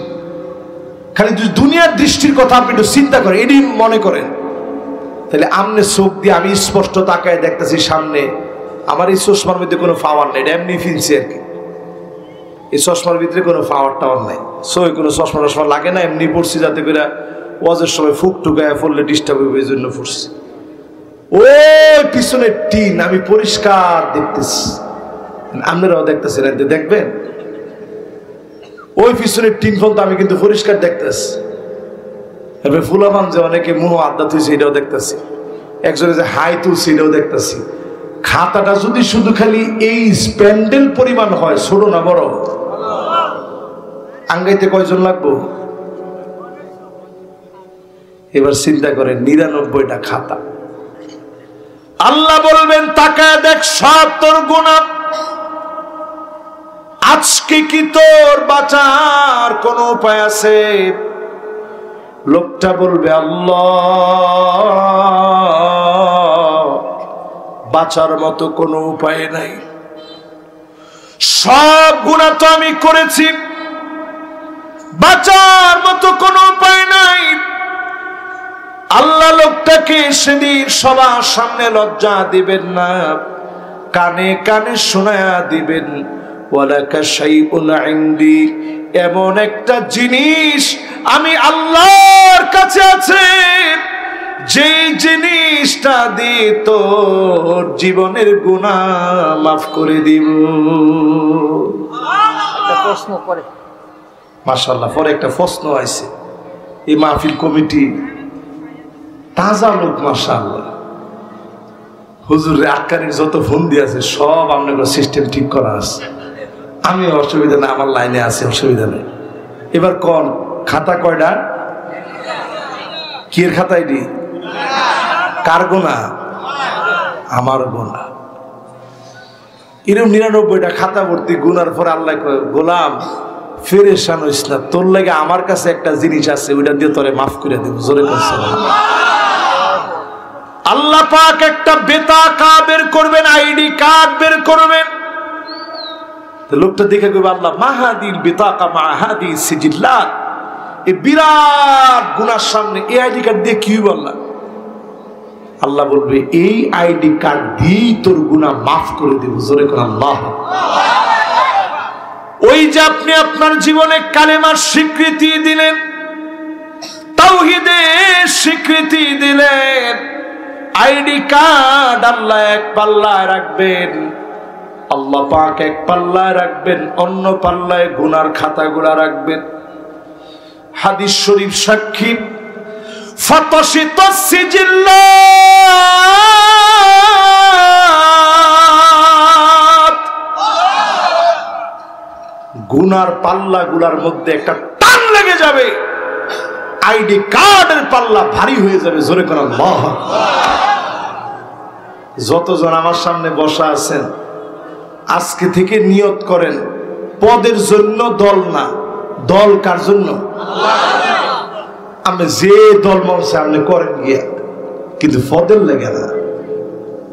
খালি দুনিয়ার দৃষ্টির কথা আপনি একটু চিন্তা করেন, এটি মনে করেন। তাহলে আমনে চোখ দিয়ে আমি স্পষ্ট তাকায় দেখতেছি সামনে, আমার এই চশমার মধ্যে কোনো পাওয়ার নেই, এমনি ফিলছি আর কি। এই চশমার ভিতরে কোনো পাওয়ার টাওয়ার নাই, সই কোনো চশমা টশমা লাগে না, এমনি পড়ছি যাতে করে ওয়াজের সময় ফুক টুকায় পড়লে ডিস্টার্ব হবে, এই জন্য পড়ছি। ওই পিছনের টিন আমি পরিষ্কার দেখতেছি, আপনারাও দেখতেছেন, দেখবেন। ওই পিছনের টিন ফোন তো আমি কিন্তু পরিষ্কার দেখতেছি। এবার ফুলাবান যে অনেকে মুহ আড্ডা তুলছে এটাও দেখতেছি, একজনে যে হাই তুলছে এটাও দেখতেছি। খাতাটা যদি শুধু খালি এই স্প্যান্ডেল পরিমাণ হয়, ছোট না বড়, আঙ্গাইতে কয়জন লাগবো? এবার চিন্তা করেন, 99টা খাতা। আল্লাহ বলবেন, তাকায় দেখ সব তোর গুনাহ। আজকে কি তোর বাঁচার কোন উপায় আছে? লোকটা বলবে, আল্লাহ, বাঁচার মতো কোনো উপায় নাই, সব গুনাহ তো আমি করেছি, বাঁচার মতো কোনো উপায় নাই। আল্লাহ লোকটাকে সেদিন সবার সামনে লজ্জা দিবেন না, কানে কানে শোনায়া দিবেন, ওয়ালাকা শাইউন ইনদি, এমন একটা জিনিস আমি আল্লাহর কাছে আছে, যে জিনিসটা দিয়ে তোর জীবনের গুনাহ মাফ করে দিব। একটা প্রশ্ন করে, মাশাআল্লাহ, পরে একটা প্রশ্ন আছে। এই মাহফিল কমিটি তাজা লোক, মাশাআল্লাহ, হুজুরে আটকানির যত ফোন দিয়ে আছে সব আপনার সিস্টেম ঠিক করা আছে, আমি অসুবিধা নেই, আমার লাইনে আছে, অসুবিধা নেই। এবার কোন খাতা কয়টা? কি এর খাতা? এটি কার গোনা? আমার গোনা। এরকম 99টা খাতা ভর্তি গুনার পর আল্লাহ কয়, গোলাম ফেরেশান হইস না, তোর লাগে আমার কাছে একটা জিনিস আছে, ওইটা দিয়ে তোরে মাফ করে দেব। জোরে করছে আল্লাহ পাক একটা বেতাকা বের করবেন, আইডি কার্ড বের করবেন। তো লোকটা দেখে কইবে, আল্লাহ মাহাদিল বেতাকা মাহাদি সিজিল্লাত, এই বিরাট গুনার সামনে এই আইডি কার্ড দিয়ে কি বললা? আল্লাহ বলবে, এই আইডি কার্ড দিয়েই তোর গুনাহ মাফ করে দেব। জোরে করে আল্লাহ। ওই যে আপনি আপনার জীবনে কালেমার স্বীকৃতি দিলেন, তাওহীদের স্বীকৃতি দিলেন, আইডি কার্ড আল্লাহ এক পাল্লায় রাখবেন, আল্লাহ পাক এক পাল্লায় রাখবেন, অন্য পাল্লায় গুনার খাতাগুলা রাখবেন। হাদিস শরীফ সাক্ষী, ফাতাশিত সিজিল্লাত, গুনার পাল্লাগুলার মধ্যে একটা টান লেগে যাবে, আইডি কার্ডের পাল্লা ভারী হয়ে যাবে। জোরে করে আল্লাহ। যতজন আমার সামনে বসা আছেন, আজকে থেকে নিয়ত করেন, পদের জন্য দল না, দল কার জন্য? আপনি যে দল মনছে আপনি করেন গিয়া, কিন্তু পদের লেগে না।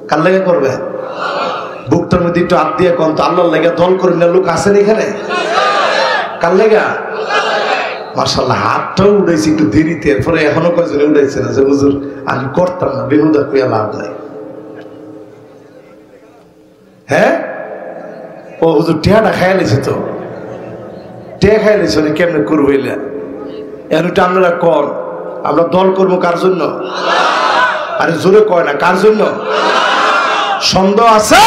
কার লেগে করবে? বুকটার মধ্যে একটু হাত দিয়ে কন তো, আল্লাহর লেগে দল করেন না লোক আছেন এখানে? কার লেগা? মাশাআল্লাহ, হাতটাও উঠাইছি একটু দেরিতে, এরপরে এখনো কয়জনে উঠাইছে না যে হুজুর আমি করতাম না, বেহুদা কইয়া লাভ নাই। হ্যাঁ, ও হুজুর টিয়াটা খাইয়া লেছে, তো টিয়া খাইয়া লেছে, কেমনে করবো? এরটা আপনারা কর, আমরা দল করবো কার জন্য? আরে জোরে কয় না, কার জন্য? সন্দেহ আছে?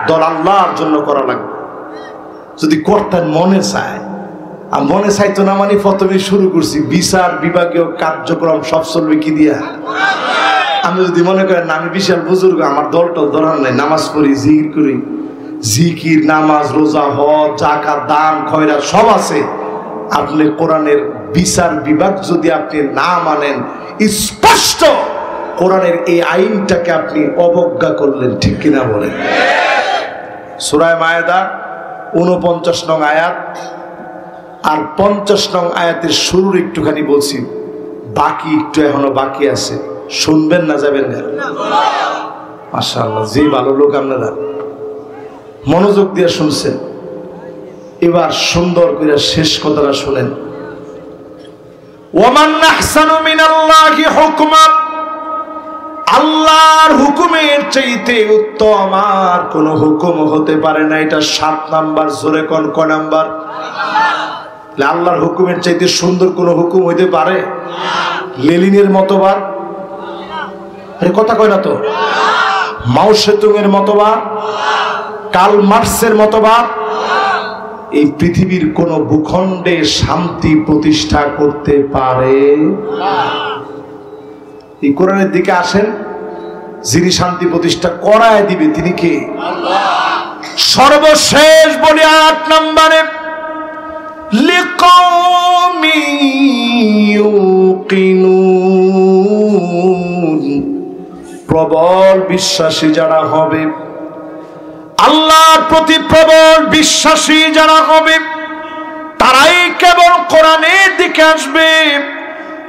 দল আল্লাহর জন্য করা লাগবে। যদি করতেন মনে চায়, আর মনে চাইতো না মানে প্রথমে শুরু করছি, বিচার বিভাগীয় কার্যক্রম সব চলবে কি দিয়া? আমি যদি মনে করেন না আমি বিশাল বুজুর্গ, আমার দলটা ধরার নাই, নামাজ পড়ি, জিকির করি, জিকির নামাজ রোজা হজ যাকাত দান খয়রাত সব আছে, আপনি কোরআনের বিচার বিভাগ যদি আপনি না মানেন, স্পষ্ট কোরআনের এই আইনটাকে আপনি অবজ্ঞা করলেন, ঠিক কিনা বলেন? সূরা মায়েদা 49 নং আয়াত আর 50 নং আয়াতের শুরুর একটুখানি বলছি, বাকি একটু এখনো বাকি আছে, শুনবেন না যাবেন না? মাশাআল্লাহ, যে ভালো লোক আপনারা, মনোযোগ দিয়ে শুনছেন। এবার সুন্দর করে শেষ কথাটা শুনেন। ওয়ামান আহসানু মিনাল্লাহি হুকমা, আল্লাহর হুকুমের চাইতে উত্তম আর কোন হুকুম হতে পারে না। এটা 7 নাম্বার। জোরে কোন কয় নাম্বার? আল্লাহর হুকুমের চাইতে সুন্দর কোন হুকুম হইতে পারে? লেনিনের মতবাদ, আরে কথা কয় না তো, মাও সেতুং এর মতবাদ, কার্ল মার্কসের মতবাদ, এই পৃথিবীর কোন ভূখণ্ডে শান্তি প্রতিষ্ঠা করতে পারে? এই কোরআনের দিকে আসেন, যিনি শান্তি প্রতিষ্ঠা করায় দিবে তিনি কে? সর্বশেষ বলি 8 নম্বরে, লিকাওমি ইউকিনুন, প্রবল বিশ্বাসী যারা হবে, আল্লাহর প্রতি প্রবল বিশ্বাসী যারা হবে, তারাই কেবল কোরআনের দিকে আসবে।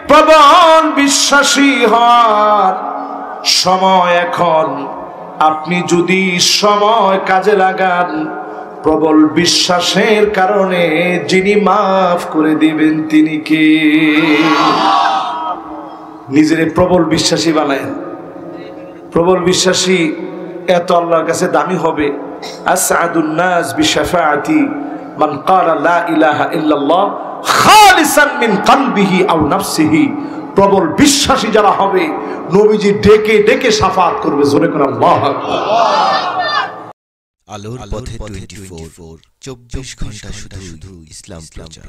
প্রবল বিশ্বাসী হওয়ার সময় এখন। আপনি যদি সময় কাজে লাগান, প্রবল বিশ্বাসের কারণে যিনি মাফ করে দিবেন তিনি কে? নিজের প্রবল বিশ্বাসী বানায়েন। প্রবল বিশ্বাসী এত আল্লাহর কাছে দামি হবে। আসআদুন নাস বিশাফাআতি মান ক্বালা লা ইলাহা ইল্লাল্লাহ খালিসান মিন কলবিহি আও নাফসিহি। প্রবল বিশ্বাসী যারা হবে, নবীজি ডেকে ডেকে শাফাআত করবে। জোরে করে আল্লাহু আকবার। আলোর পথে 24 24 ঘন্টা শুধু ইসলাম প্রচার।